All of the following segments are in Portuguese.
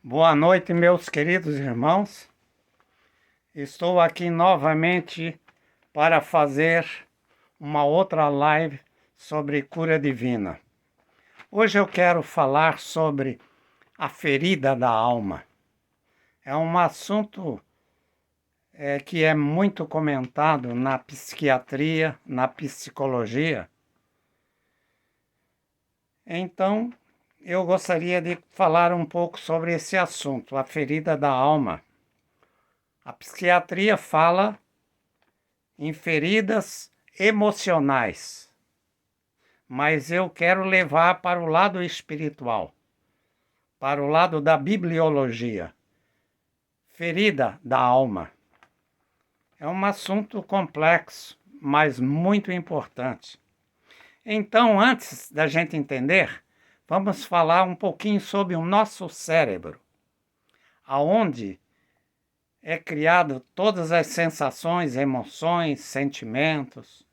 Boa noite, meus queridos irmãos. Estou aqui novamente para fazer uma outra live sobre cura divina. Hoje eu quero falar sobre a ferida da alma. É um assunto que é muito comentado na psiquiatria, na psicologia. Então, eu gostaria de falar um pouco sobre esse assunto, a ferida da alma. A psiquiatria fala em feridas emocionais, mas eu quero levar para o lado espiritual, para o lado da bibliologia. Ferida da alma. É um assunto complexo, mas muito importante. Então, antes da gente entender, vamos falar um pouquinho sobre o nosso cérebro, aonde é criado todas as sensações, emoções, sentimentos,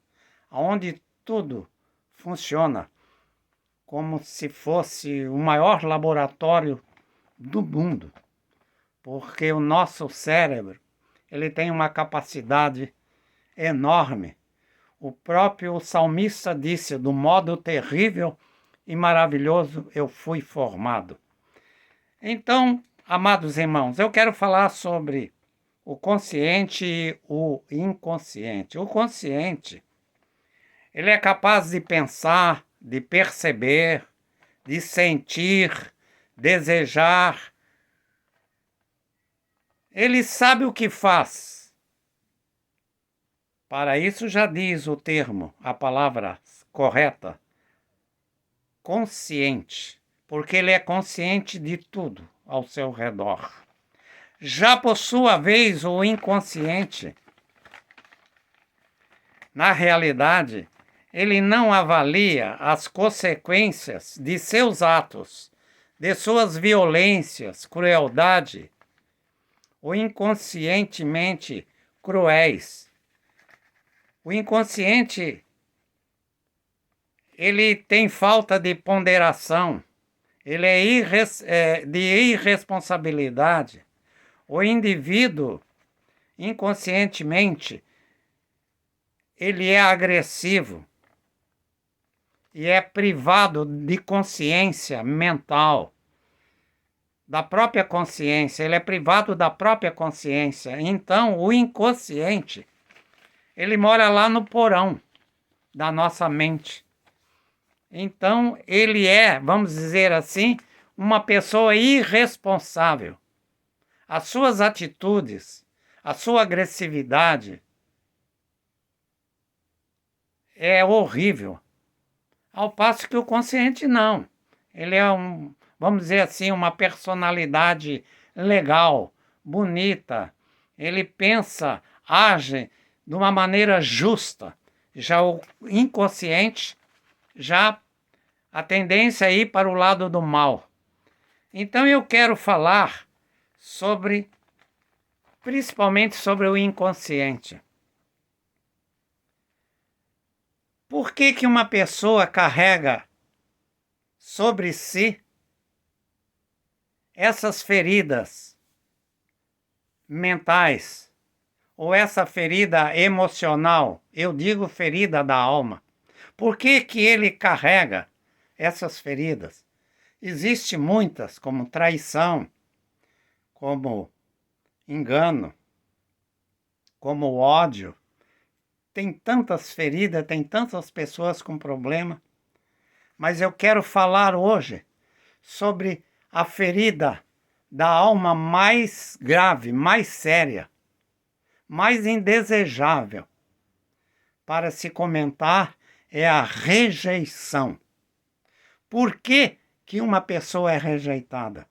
onde tudo funciona como se fosse o maior laboratório do mundo, porque o nosso cérebro, ele tem uma capacidade enorme. O próprio salmista disse: do modo terrível e maravilhoso eu fui formado. Então, amados irmãos, eu quero falar sobre o consciente e o inconsciente. O consciente, ele é capaz de pensar, de perceber, de sentir, desejar. Ele sabe o que faz. Para isso já diz o termo, a palavra correta, consciente, porque ele é consciente de tudo ao seu redor. Já por sua vez, o inconsciente, na realidade, ele não avalia as consequências de seus atos, de suas violências, crueldade, ou inconscientemente cruéis. O inconsciente, ele tem falta de ponderação, ele é de irresponsabilidade. O indivíduo, inconscientemente, ele é agressivo e é privado de consciência mental, da própria consciência, ele é privado da própria consciência. Então, o inconsciente, ele mora lá no porão da nossa mente. Então, ele é, vamos dizer assim, uma pessoa irresponsável. As suas atitudes, a sua agressividade é horrível. Ao passo que o consciente não. Ele é vamos dizer assim, uma personalidade legal, bonita. Ele pensa, age de uma maneira justa. Já o inconsciente, já a tendência é ir para o lado do mal. Então eu quero falar principalmente sobre o inconsciente. Por que uma pessoa carrega sobre si essas feridas mentais ou essa ferida emocional? Eu digo ferida da alma. Por que ele carrega essas feridas? Existem muitas, como traição, como engano, como ódio. Tem tantas feridas, tem tantas pessoas com problema. Mas eu quero falar hoje sobre a ferida da alma mais grave, mais séria, mais indesejável para se comentar, é a rejeição. Por que uma pessoa é rejeitada?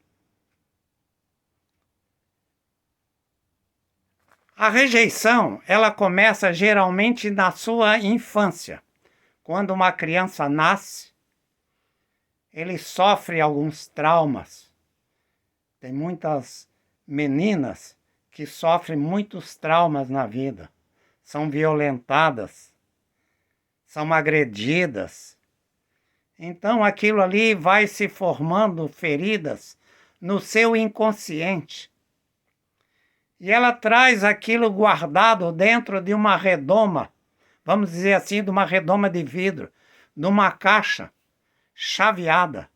A rejeição, ela começa geralmente na sua infância. Quando uma criança nasce, ele sofre alguns traumas. Tem muitas meninas que sofrem muitos traumas na vida. São violentadas, são agredidas. Então aquilo ali vai se formando feridas no seu inconsciente. E ela traz aquilo guardado dentro de uma redoma, vamos dizer assim, de uma redoma de vidro, numa caixa chaveada,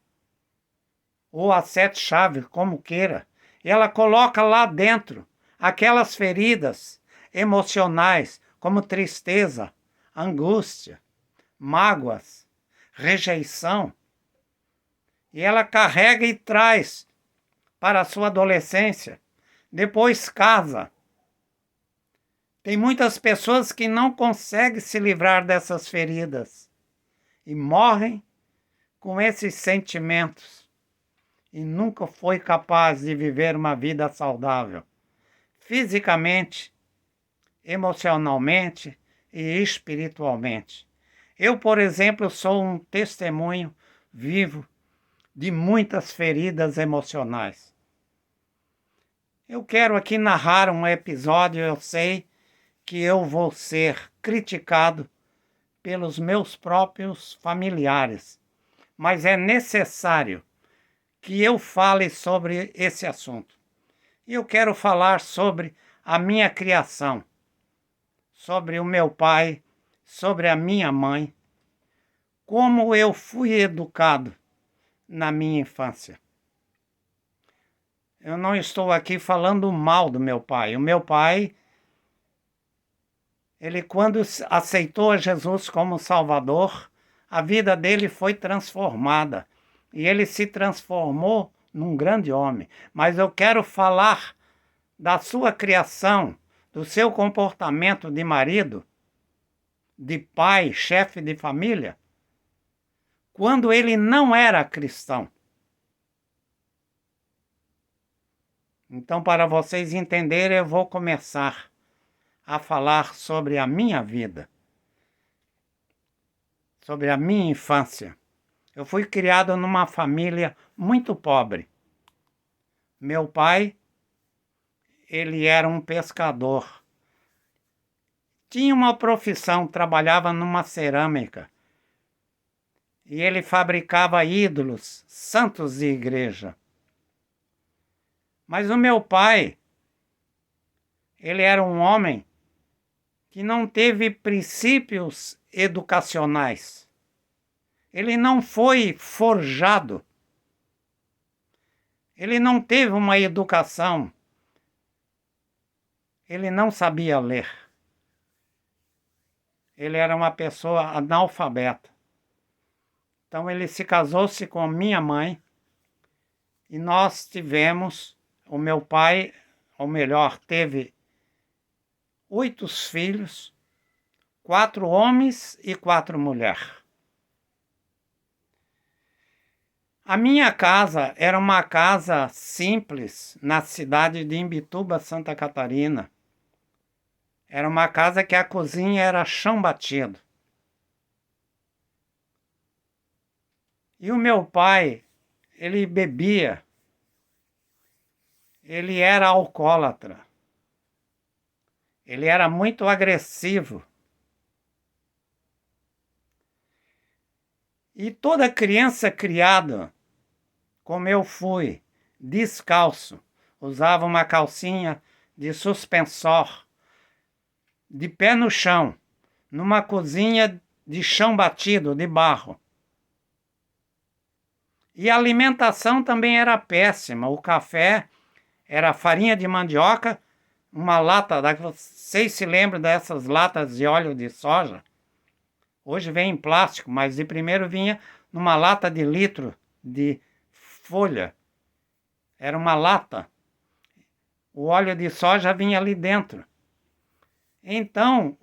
ou a 7 chaves, como queira. E ela coloca lá dentro aquelas feridas emocionais, como tristeza, angústia, mágoas, rejeição. E ela carrega e traz para a sua adolescência. Depois casa. Tem muitas pessoas que não conseguem se livrar dessas feridas e morrem com esses sentimentos e nunca foi capaz de viver uma vida saudável, fisicamente, emocionalmente e espiritualmente. Eu, por exemplo, sou um testemunho vivo de muitas feridas emocionais. Eu quero aqui narrar um episódio, eu sei que eu vou ser criticado pelos meus próprios familiares, mas é necessário que eu fale sobre esse assunto. E eu quero falar sobre a minha criação, sobre o meu pai, sobre a minha mãe, como eu fui educado na minha infância. Eu não estou aqui falando mal do meu pai. O meu pai, ele quando aceitou a Jesus como Salvador, a vida dele foi transformada. E ele se transformou num grande homem. Mas eu quero falar da sua criação, do seu comportamento de marido, de pai, chefe de família, quando ele não era cristão. Então, para vocês entenderem, eu vou começar a falar sobre a minha vida, sobre a minha infância. Eu fui criado numa família muito pobre. Meu pai, ele era um pescador. Tinha uma profissão, trabalhava numa cerâmica. E ele fabricava ídolos, santos de igreja. Mas o meu pai, ele era um homem que não teve princípios educacionais. Ele não foi forjado. Ele não teve uma educação. Ele não sabia ler. Ele era uma pessoa analfabeta. Então ele se casou-se com a minha mãe e nós tivemos, o meu pai, ou melhor, teve 8 filhos, 4 homens e 4 mulheres. A minha casa era uma casa simples na cidade de Imbituba, Santa Catarina. Era uma casa que a cozinha era chão batido. E o meu pai, ele bebia. Ele era alcoólatra. Ele era muito agressivo. E toda criança criada, como eu fui, descalço, usava uma calcinha de suspensor, de pé no chão, numa cozinha de chão batido, de barro. E a alimentação também era péssima. O café era farinha de mandioca, uma lata, vocês se lembram dessas latas de óleo de soja? Hoje vem em plástico, mas de primeiro vinha numa lata de litro de folha. Era uma lata. O óleo de soja vinha ali dentro. Então,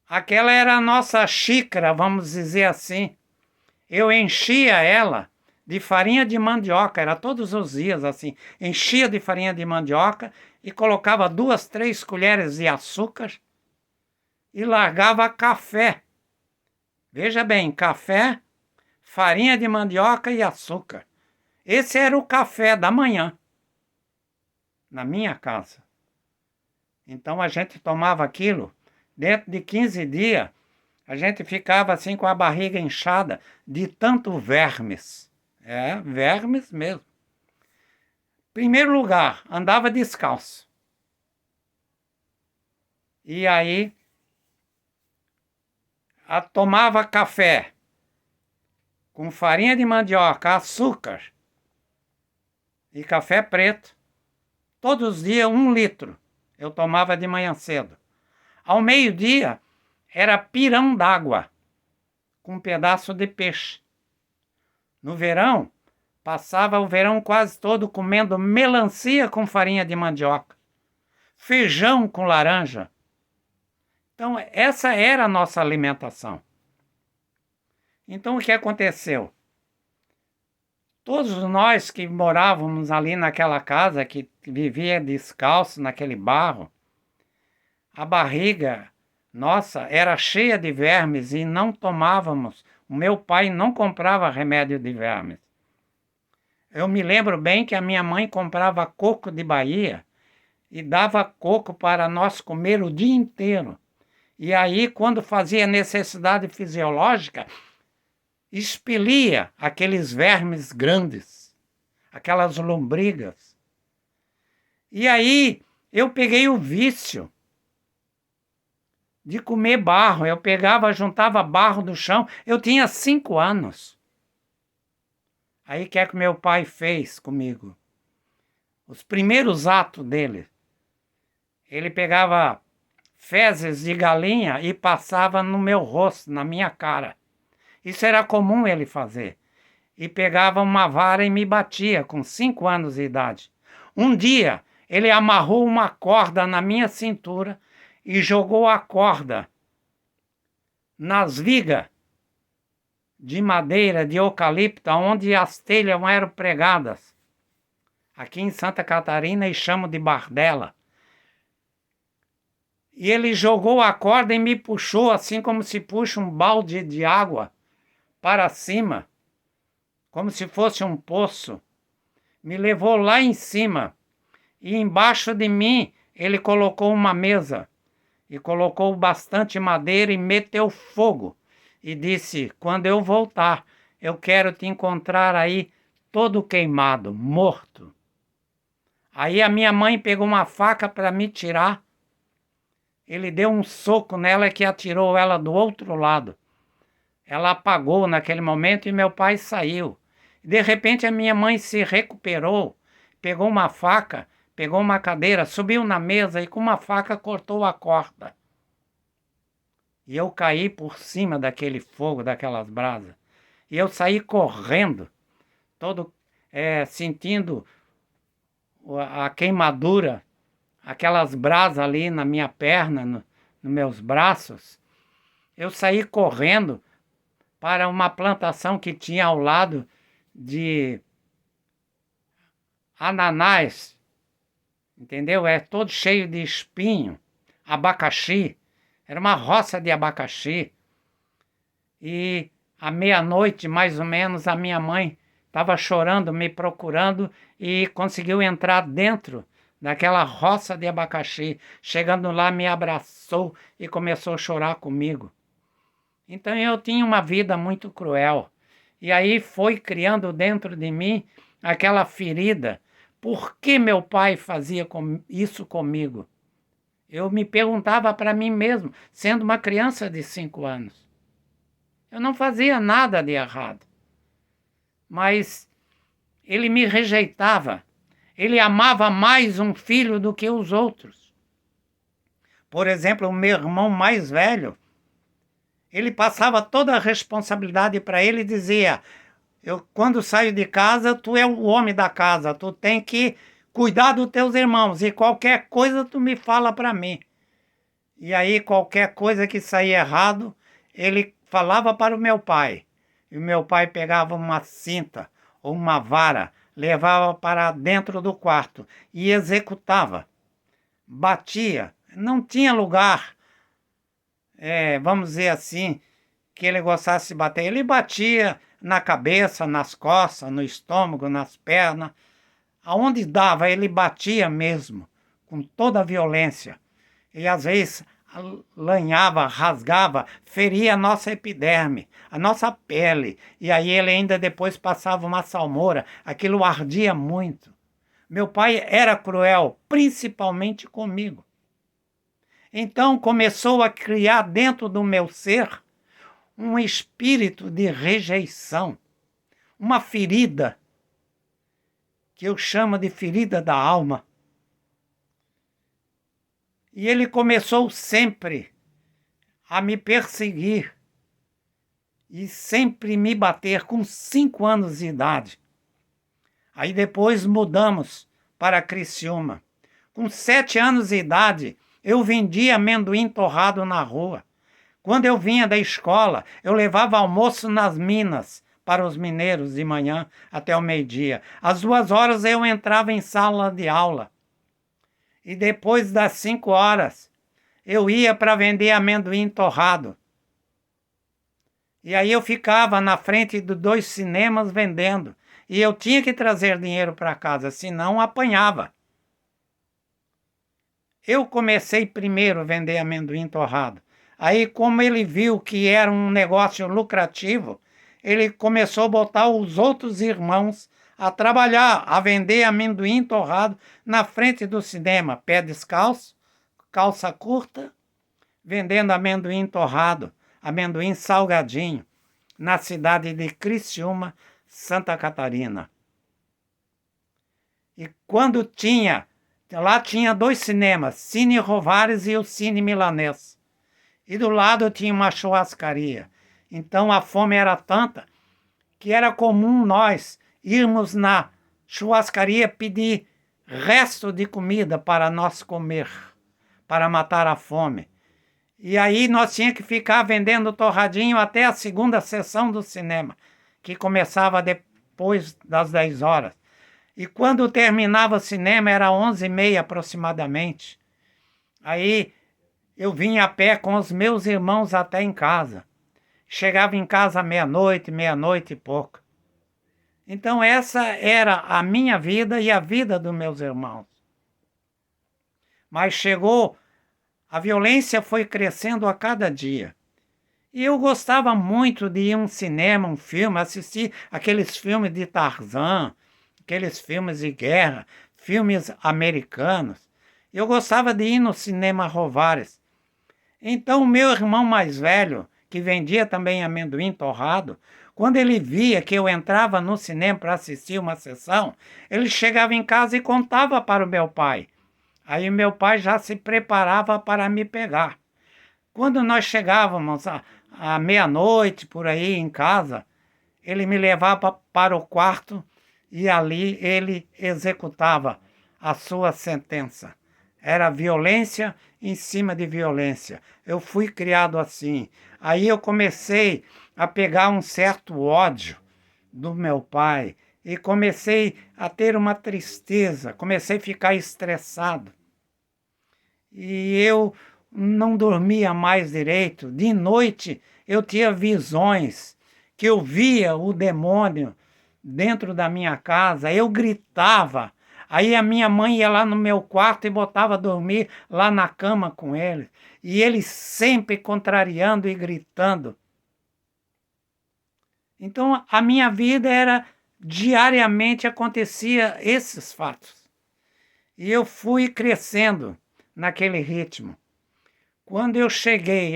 aquela era a nossa xícara, vamos dizer assim. Eu enchia ela de farinha de mandioca, era todos os dias assim. Enchia de farinha de mandioca e colocava 2, 3 colheres de açúcar e largava café. Veja bem, café, farinha de mandioca e açúcar. Esse era o café da manhã, na minha casa. Então a gente tomava aquilo, dentro de 15 dias, a gente ficava assim com a barriga inchada de tanto vermes. É, vermes mesmo. Primeiro lugar, andava descalço. E aí, tomava café com farinha de mandioca, açúcar e café preto. Todos os dias 1 litro eu tomava de manhã cedo. Ao meio-dia era pirão d'água com um pedaço de peixe. No verão, passava o verão quase todo comendo melancia com farinha de mandioca, feijão com laranja. Então, essa era a nossa alimentação. Então, o que aconteceu? Todos nós que morávamos ali naquela casa, que vivia descalço naquele barro, a barriga nossa era cheia de vermes e não tomávamos. O meu pai não comprava remédio de vermes. Eu me lembro bem que a minha mãe comprava coco de Bahia e dava coco para nós comer o dia inteiro. E aí, quando fazia necessidade fisiológica, expelia aqueles vermes grandes, aquelas lombrigas. E aí, eu peguei o vício de comer barro. Eu pegava, juntava barro do chão. Eu tinha 5 anos. Aí, o que é que meu pai fez comigo? Os primeiros atos dele. Ele pegava fezes de galinha e passava no meu rosto, na minha cara. Isso era comum ele fazer. E pegava uma vara e me batia com 5 anos de idade. Um dia, ele amarrou uma corda na minha cintura e jogou a corda nas vigas de madeira, de eucalipto, onde as telhas eram pregadas. Aqui em Santa Catarina eles chamam de bardela. E ele jogou a corda e me puxou assim como se puxa um balde de água para cima, como se fosse um poço. Me levou lá em cima e embaixo de mim ele colocou uma mesa e colocou bastante madeira e meteu fogo e disse: quando eu voltar, eu quero te encontrar aí todo queimado, morto. Aí a minha mãe pegou uma faca para me tirar. Ele deu um soco nela que atirou ela do outro lado. Ela apagou naquele momento e meu pai saiu. De repente a minha mãe se recuperou, pegou uma faca, pegou uma cadeira, subiu na mesa e com uma faca cortou a corda. E eu caí por cima daquele fogo, daquelas brasas. E eu saí correndo, todo sentindo a queimadura, aquelas brasas ali na minha perna, nos meus braços. Eu saí correndo para uma plantação que tinha ao lado de ananás, entendeu? É todo cheio de espinho, abacaxi, era uma roça de abacaxi. E à meia-noite, mais ou menos, a minha mãe estava chorando, me procurando e conseguiu entrar dentro daquela roça de abacaxi. Chegando lá, me abraçou e começou a chorar comigo. Então eu tinha uma vida muito cruel. E aí foi criando dentro de mim aquela ferida. Por que meu pai fazia isso comigo? Eu me perguntava para mim mesmo, sendo uma criança de 5 anos. Eu não fazia nada de errado. Mas ele me rejeitava. Ele amava mais um filho do que os outros. Por exemplo, o meu irmão mais velho, ele passava toda a responsabilidade para ele e dizia: eu, quando saio de casa, tu é o homem da casa, tu tem que cuidar dos teus irmãos e qualquer coisa tu me fala para mim. E aí qualquer coisa que saía errado, ele falava para o meu pai. E o meu pai pegava uma cinta ou uma vara, levava para dentro do quarto e executava. Batia, não tinha lugar, vamos dizer assim, que ele gostasse de bater. Ele batia na cabeça, nas costas, no estômago, nas pernas. Aonde dava, ele batia mesmo, com toda a violência. E às vezes lanhava, rasgava, feria a nossa epiderme, a nossa pele. E aí ele ainda depois passava uma salmoura. Aquilo ardia muito. Meu pai era cruel, principalmente comigo. Então começou a criar dentro do meu ser um espírito de rejeição, uma ferida, que eu chamo de ferida da alma. E ele começou sempre a me perseguir e sempre me bater com 5 anos de idade. Aí depois mudamos para Criciúma. Com 7 anos de idade, eu vendia amendoim torrado na rua. Quando eu vinha da escola, eu levava almoço nas minas para os mineiros de manhã até o meio-dia. Às 2 horas eu entrava em sala de aula. E depois das 5 horas, eu ia para vender amendoim torrado. E aí eu ficava na frente de 2 cinemas vendendo. E eu tinha que trazer dinheiro para casa, senão apanhava. Eu comecei primeiro a vender amendoim torrado. Aí, como ele viu que era um negócio lucrativo, ele começou a botar os outros irmãos a trabalhar, a vender amendoim torrado na frente do cinema, pé descalço, calça curta, vendendo amendoim torrado, amendoim salgadinho, na cidade de Criciúma, Santa Catarina. E quando lá tinha 2 cinemas, Cine Rovares e o Cine Milanês. E do lado tinha uma churrascaria. Então a fome era tanta que era comum nós irmos na churrascaria pedir resto de comida para nós comer, para matar a fome. E aí nós tínhamos que ficar vendendo torradinho até a segunda sessão do cinema, que começava depois das 10 horas. E quando terminava o cinema era 11h30 aproximadamente. Aí eu vinha a pé com os meus irmãos até em casa. Chegava em casa meia-noite e pouco. Então essa era a minha vida e a vida dos meus irmãos. Mas a violência foi crescendo a cada dia. E eu gostava muito de ir a um cinema, um filme, assistir aqueles filmes de Tarzan, aqueles filmes de guerra, filmes americanos. Eu gostava de ir no cinema Rovares. Então o meu irmão mais velho, que vendia também amendoim torrado, quando ele via que eu entrava no cinema para assistir uma sessão, ele chegava em casa e contava para o meu pai. Aí o meu pai já se preparava para me pegar. Quando nós chegávamos à meia-noite, por aí em casa, ele me levava para o quarto e ali ele executava a sua sentença. Era violência em cima de violência. Eu fui criado assim. Aí eu comecei a pegar um certo ódio do meu pai e comecei a ter uma tristeza, comecei a ficar estressado. E eu não dormia mais direito. De noite eu tinha visões que eu via o demônio dentro da minha casa, eu gritava. Aí a minha mãe ia lá no meu quarto e botava dormir lá na cama com ele. E ele sempre contrariando e gritando. Então a minha vida era, diariamente acontecia esses fatos. E eu fui crescendo naquele ritmo. Quando eu cheguei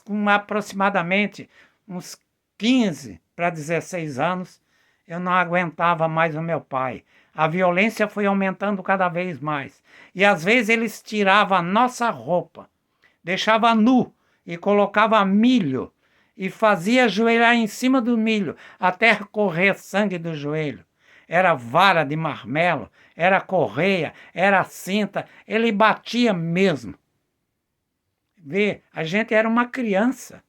com aproximadamente uns 15 para 16 anos, eu não aguentava mais o meu pai. A violência foi aumentando cada vez mais. E às vezes eles tiravam a nossa roupa, deixavam nu e colocavam milho e fazia ajoelhar em cima do milho até correr sangue do joelho. Era vara de marmelo, era correia, era cinta, ele batia mesmo. Vê, a gente era uma criança.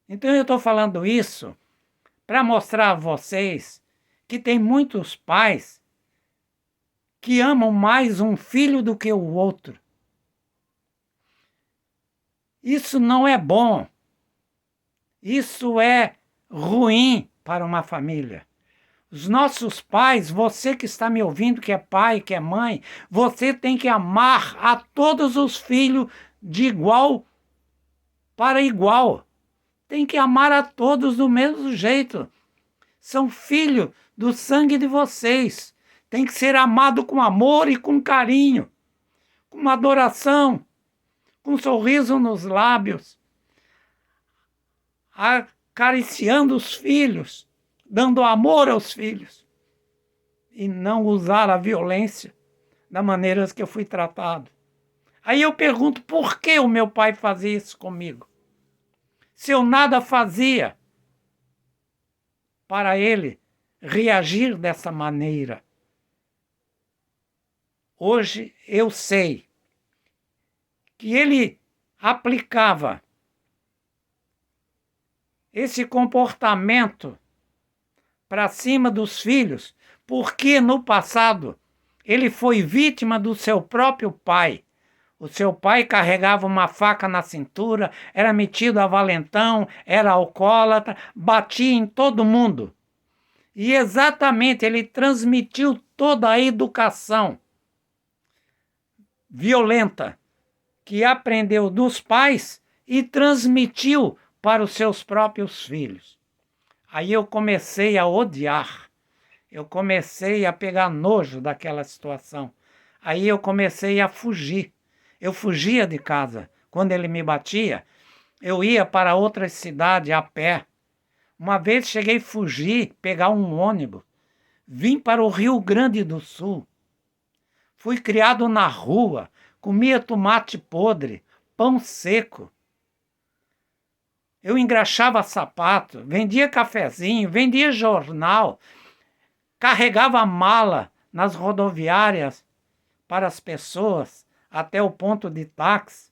Então eu estou falando isso para mostrar a vocês que tem muitos pais que amam mais um filho do que o outro. Isso não é bom. Isso é ruim para uma família. Os nossos pais, você que está me ouvindo, que é pai, que é mãe, você tem que amar a todos os filhos de igual para igual. Tem que amar a todos do mesmo jeito. são filhos do sangue de vocês. Tem que ser amado com amor e com carinho, com uma adoração, com um sorriso nos lábios, acariciando os filhos, dando amor aos filhos, e não usar a violência da maneira que eu fui tratado. Aí eu pergunto, por que o meu pai fazia isso comigo? Se eu nada fazia para ele reagir dessa maneira. Hoje eu sei que ele aplicava esse comportamento para cima dos filhos, porque no passado ele foi vítima do seu próprio pai. O seu pai carregava uma faca na cintura, era metido a valentão, era alcoólatra, batia em todo mundo. E exatamente ele transmitiu toda a educação violenta que aprendeu dos pais e transmitiu para os seus próprios filhos. Aí eu comecei a odiar, eu comecei a pegar nojo daquela situação. Aí eu comecei a fugir. Eu fugia de casa. Quando ele me batia, eu ia para outra cidade a pé. Uma vez cheguei a fugir, pegar um ônibus. Vim para o Rio Grande do Sul. Fui criado na rua, comia tomate podre, pão seco. Eu engraxava sapato, vendia cafezinho, vendia jornal, carregava mala nas rodoviárias para as pessoas até o ponto de táxi,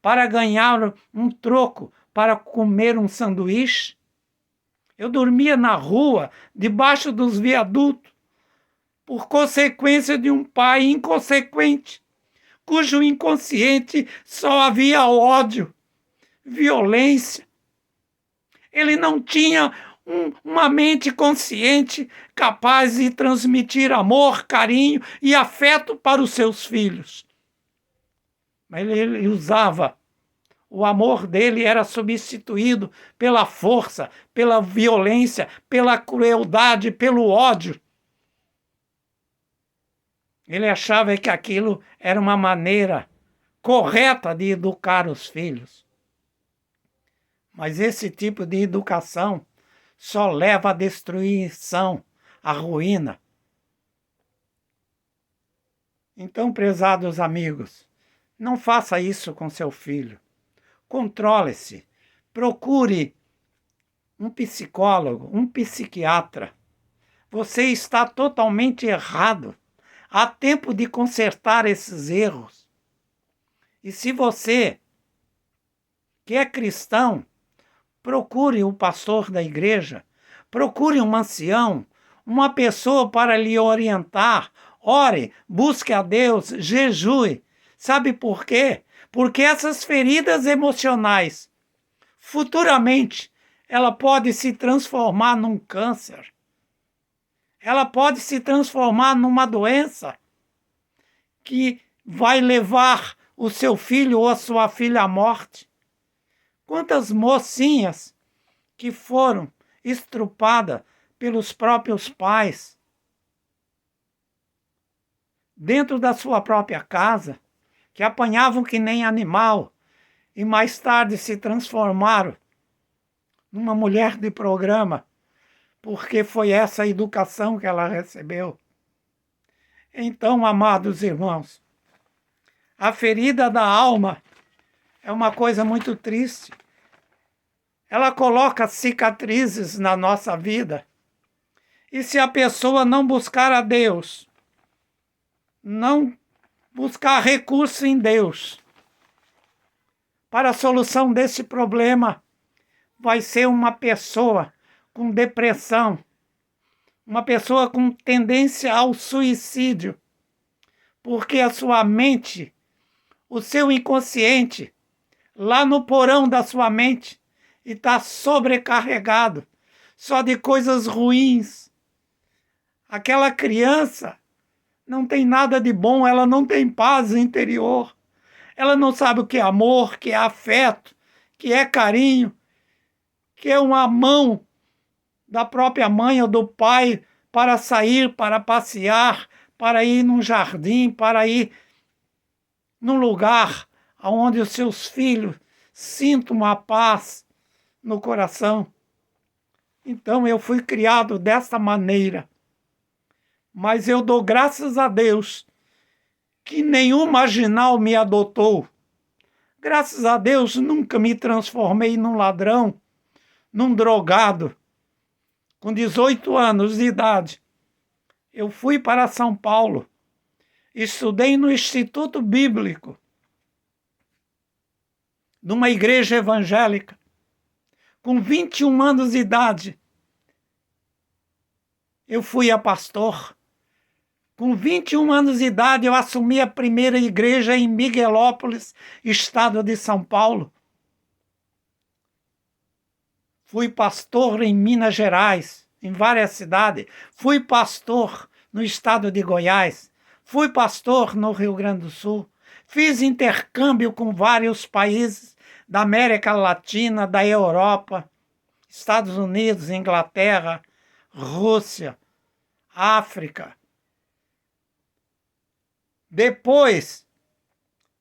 para ganhar um troco para comer um sanduíche. Eu dormia na rua, debaixo dos viadutos, por consequência de um pai inconsequente, cujo inconsciente só havia ódio, violência. Ele não tinha uma mente consciente capaz de transmitir amor, carinho e afeto para os seus filhos. Mas ele usava, o amor dele era substituído pela força, pela violência, pela crueldade, pelo ódio. Ele achava que aquilo era uma maneira correta de educar os filhos. Mas esse tipo de educação só leva à destruição, à ruína. Então, prezados amigos, não faça isso com seu filho. Controle-se. Procure um psicólogo, um psiquiatra. Você está totalmente errado. Há tempo de consertar esses erros. E se você, que é cristão, procure o pastor da igreja, procure um ancião, uma pessoa para lhe orientar. Ore, busque a Deus, jejue. Sabe por quê? Porque essas feridas emocionais, futuramente, ela pode se transformar num câncer. Ela pode se transformar numa doença que vai levar o seu filho ou a sua filha à morte. Quantas mocinhas que foram estrupadas pelos próprios pais dentro da sua própria casa, que apanhavam que nem animal e mais tarde se transformaram numa mulher de programa, porque foi essa a educação que ela recebeu. Então, amados irmãos, a ferida da alma é uma coisa muito triste. Ela coloca cicatrizes na nossa vida. E se a pessoa não buscar a Deus, não buscar recurso em Deus para a solução desse problema, vai ser uma pessoa com depressão, uma pessoa com tendência ao suicídio, porque a sua mente, o seu inconsciente, lá no porão da sua mente, está sobrecarregado só de coisas ruins. Aquela criança não tem nada de bom, ela não tem paz interior. Ela não sabe o que é amor, que é afeto, que é carinho, que é uma mão da própria mãe ou do pai para sair, para passear, para ir num jardim, para ir num lugar onde os seus filhos sintam uma paz no coração. Então eu fui criado dessa maneira. Mas eu dou graças a Deus que nenhum marginal me adotou. Graças a Deus nunca me transformei num ladrão, num drogado. Com 18 anos de idade, eu fui para São Paulo. Estudei no Instituto Bíblico, numa igreja evangélica. Com 21 anos de idade, eu fui a pastor. Com 21 anos de idade, eu assumi a primeira igreja em Miguelópolis, estado de São Paulo. Fui pastor em Minas Gerais, em várias cidades. Fui pastor no estado de Goiás. Fui pastor no Rio Grande do Sul. Fiz intercâmbio com vários países da América Latina, da Europa, Estados Unidos, Inglaterra, Rússia, África. Depois,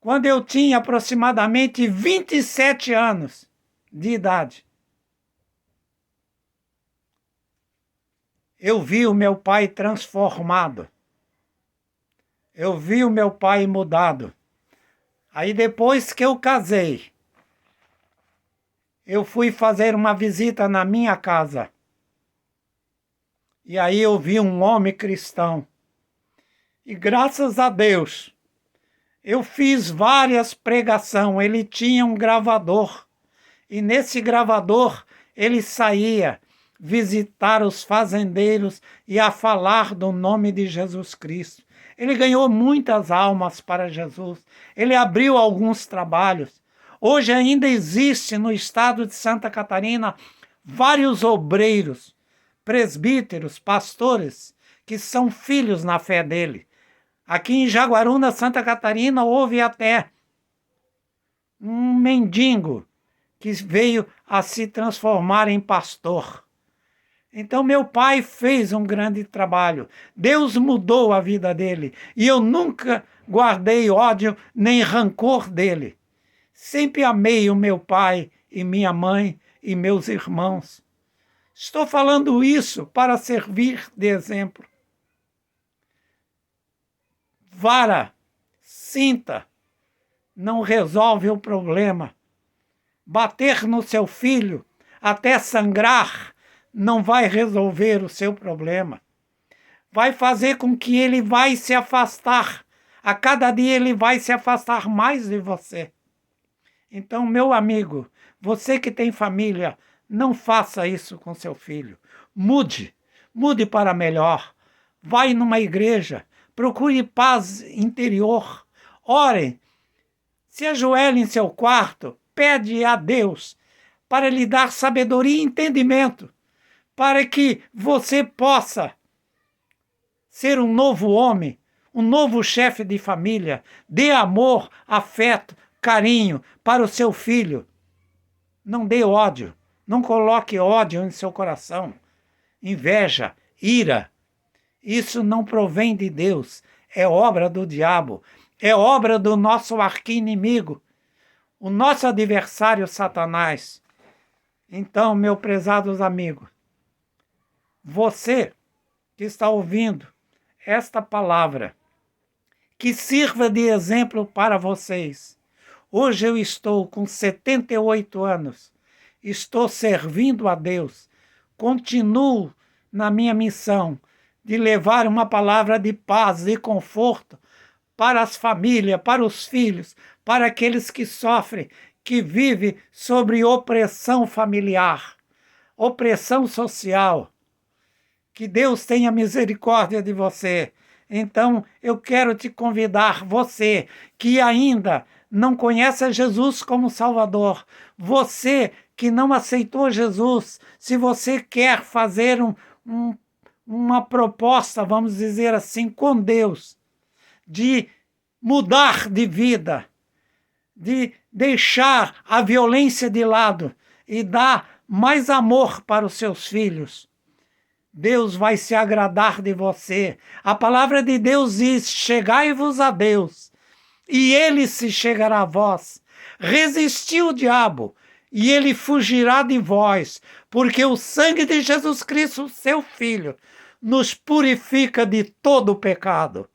quando eu tinha aproximadamente 27 anos de idade, eu vi o meu pai transformado. Eu vi o meu pai mudado. Aí depois que eu casei, eu fui fazer uma visita na minha casa. E aí eu vi um homem cristão. E graças a Deus, eu fiz várias pregações. Ele tinha um gravador. E nesse gravador ele saía visitar os fazendeiros e a falar do nome de Jesus Cristo. Ele ganhou muitas almas para Jesus. Ele abriu alguns trabalhos. Hoje ainda existe no estado de Santa Catarina vários obreiros, presbíteros, pastores, que são filhos na fé dele. Aqui em Jaguaruna, Santa Catarina, houve até um mendigo que veio a se transformar em pastor. Então meu pai fez um grande trabalho. Deus mudou a vida dele. E eu nunca guardei ódio nem rancor dele. Sempre amei o meu pai e minha mãe e meus irmãos. Estou falando isso para servir de exemplo. Vara, cinta, não resolve o problema. Bater no seu filho até sangrar não vai resolver o seu problema. Vai fazer com que ele vai se afastar. A cada dia ele vai se afastar mais de você. Então, meu amigo, você que tem família, não faça isso com seu filho. Mude para melhor. Vai numa igreja, procure paz interior. Ore, se ajoelhe em seu quarto, pede a Deus para lhe dar sabedoria e entendimento, para que você possa ser um novo homem, um novo chefe de família. Dê amor, afeto, carinho para o seu filho. Não dê ódio. Não coloque ódio em seu coração. Inveja, ira. Isso não provém de Deus. É obra do diabo. É obra do nosso arqui-inimigo, o nosso adversário Satanás. Então, meus prezados amigos, você que está ouvindo esta palavra, que sirva de exemplo para vocês. Hoje eu estou com 78 anos, estou servindo a Deus, continuo na minha missão de levar uma palavra de paz e conforto para as famílias, para os filhos, para aqueles que sofrem, que vivem sobre opressão familiar, opressão social. Que Deus tenha misericórdia de você. Então, eu quero te convidar, você que ainda não conhece Jesus como Salvador, você que não aceitou Jesus, se você quer fazer uma proposta, vamos dizer assim, com Deus, de mudar de vida, de deixar a violência de lado e dar mais amor para os seus filhos, Deus vai se agradar de você. A palavra de Deus diz: chegai-vos a Deus, e ele se chegará a vós. Resisti o diabo, e ele fugirá de vós, porque o sangue de Jesus Cristo, seu Filho, nos purifica de todo o pecado.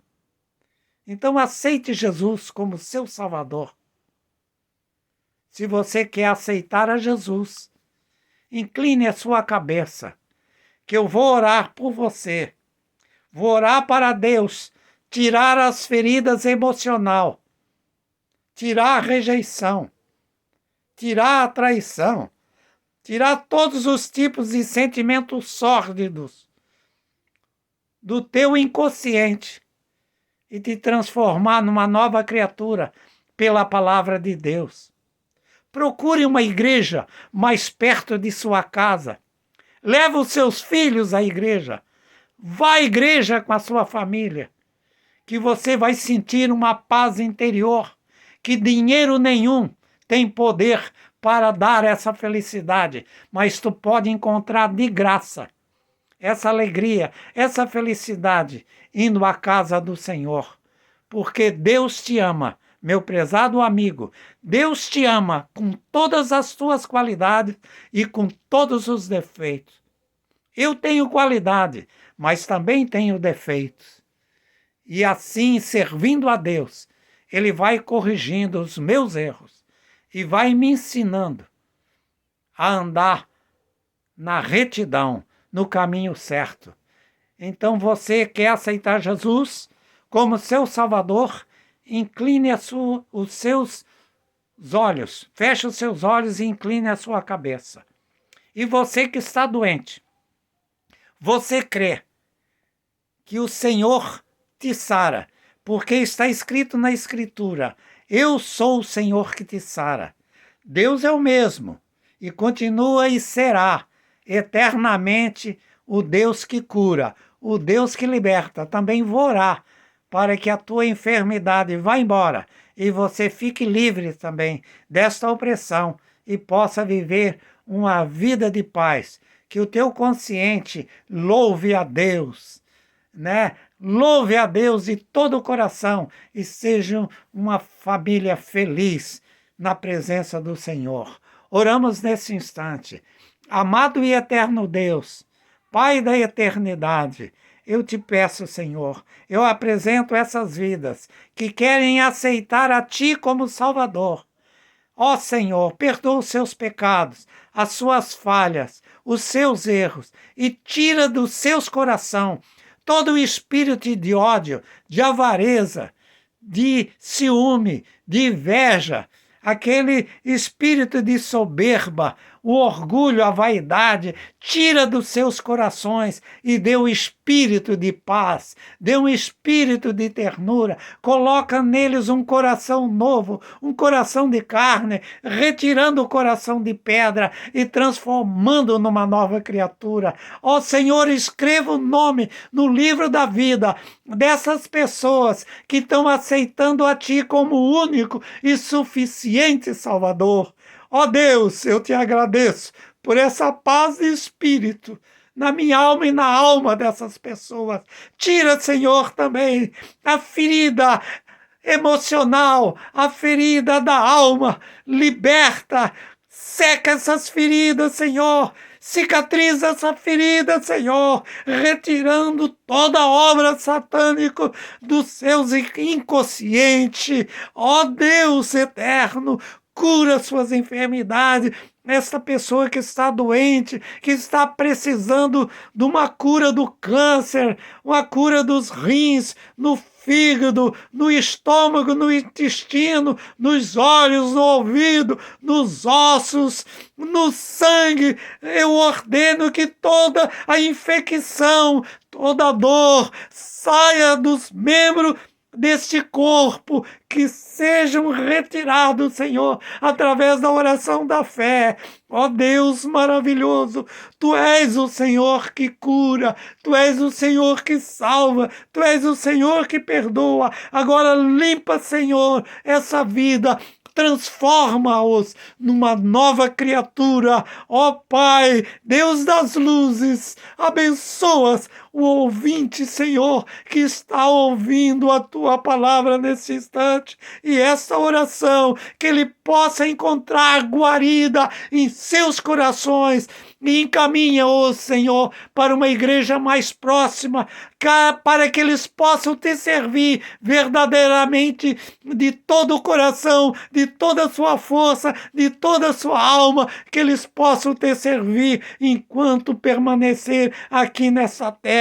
Então aceite Jesus como seu Salvador. Se você quer aceitar a Jesus, incline a sua cabeça, que eu vou orar por você. Vou orar para Deus tirar as feridas emocionais, tirar a rejeição, tirar a traição, tirar todos os tipos de sentimentos sórdidos do teu inconsciente e te transformar numa nova criatura pela palavra de Deus. Procure uma igreja mais perto de sua casa. Leva os seus filhos à igreja. Vá à igreja com a sua família, que você vai sentir uma paz interior, que dinheiro nenhum tem poder para dar essa felicidade, mas tu pode encontrar de graça essa alegria, essa felicidade, indo à casa do Senhor. Porque Deus te ama, meu prezado amigo. Deus te ama com todas as tuas qualidades e com todos os defeitos. Eu tenho qualidade, mas também tenho defeitos. E assim, servindo a Deus, Ele vai corrigindo os meus erros e vai me ensinando a andar na retidão, no caminho certo. Então você quer aceitar Jesus como seu Salvador? Incline os seus olhos, feche os seus olhos e incline a sua cabeça. E você que está doente, você crê que o Senhor te sara, porque está escrito na Escritura: eu sou o Senhor que te sara. Deus é o mesmo e continua e será eternamente o Deus que cura, o Deus que liberta. Também vou orar para que a tua enfermidade vá embora e você fique livre também desta opressão e possa viver uma vida de paz. Que o teu consciente louve a Deus, né? Louve a Deus de todo o coração e sejam uma família feliz na presença do Senhor. Oramos nesse instante. Amado e eterno Deus, Pai da eternidade, eu te peço, Senhor, eu apresento essas vidas que querem aceitar a Ti como Salvador. Ó Senhor, perdoa os seus pecados, as suas falhas, os seus erros e tira dos seus corações todo o espírito de ódio, de avareza, de ciúme, de inveja, aquele espírito de soberba, o orgulho, a vaidade, tira dos seus corações e dê um espírito de paz, dê um espírito de ternura, coloca neles um coração novo, um coração de carne, retirando o coração de pedra e transformando numa nova criatura. Ó Senhor, escreva o nome no livro da vida dessas pessoas que estão aceitando a Ti como o único e suficiente Salvador. Ó Deus, eu te agradeço por essa paz de espírito na minha alma e na alma dessas pessoas. Tira, Senhor, também a ferida emocional, a ferida da alma. Liberta, seca essas feridas, Senhor. Cicatriza essa ferida, Senhor, retirando toda a obra satânica dos seus inconscientes. Ó Deus eterno, cura suas enfermidades. Esta pessoa que está doente, que está precisando de uma cura do câncer, uma cura dos rins, no fígado, no estômago, no intestino, nos olhos, no ouvido, nos ossos, no sangue. Eu ordeno que toda a infecção, toda a dor saia dos membros deste corpo, que sejam retirados, Senhor, através da oração da fé. Ó Deus maravilhoso, Tu és o Senhor que cura, Tu és o Senhor que salva, Tu és o Senhor que perdoa. Agora limpa, Senhor, essa vida, transforma-os numa nova criatura. Ó Pai, Deus das luzes, abençoas o ouvinte, Senhor, que está ouvindo a Tua palavra nesse instante, e essa oração, que ele possa encontrar guarida em seus corações, e encaminha-os, Senhor, para uma igreja mais próxima, para que eles possam te servir verdadeiramente de todo o coração, de toda a sua força, de toda a sua alma, que eles possam te servir enquanto permanecer aqui nessa terra.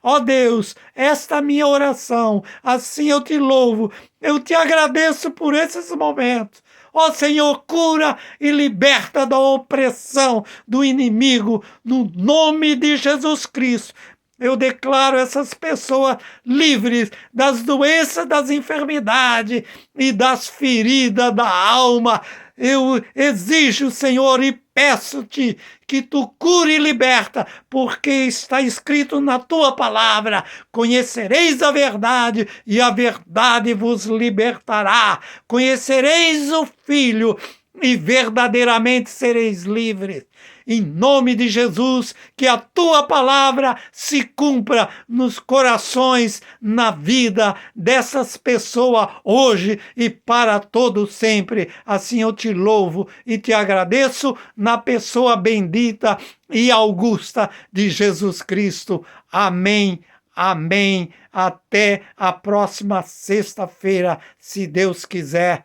Ó Deus, esta é a minha oração, assim eu te louvo, eu te agradeço por esses momentos. Ó Senhor, cura e liberta da opressão do inimigo, no nome de Jesus Cristo. Eu declaro essas pessoas livres das doenças, das enfermidades e das feridas da alma. Eu exijo, Senhor, e peço-te que tu cure e liberta, porque está escrito na tua palavra: conhecereis a verdade e a verdade vos libertará. Conhecereis o Filho e verdadeiramente sereis livres. Em nome de Jesus, que a tua palavra se cumpra nos corações, na vida dessas pessoas hoje e para todo sempre. Assim eu te louvo e te agradeço na pessoa bendita e augusta de Jesus Cristo. Amém. Amém. Até a próxima sexta-feira, se Deus quiser.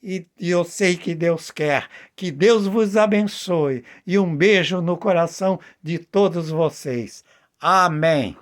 E eu sei que Deus quer. Que Deus vos abençoe. E um beijo no coração de todos vocês. Amém.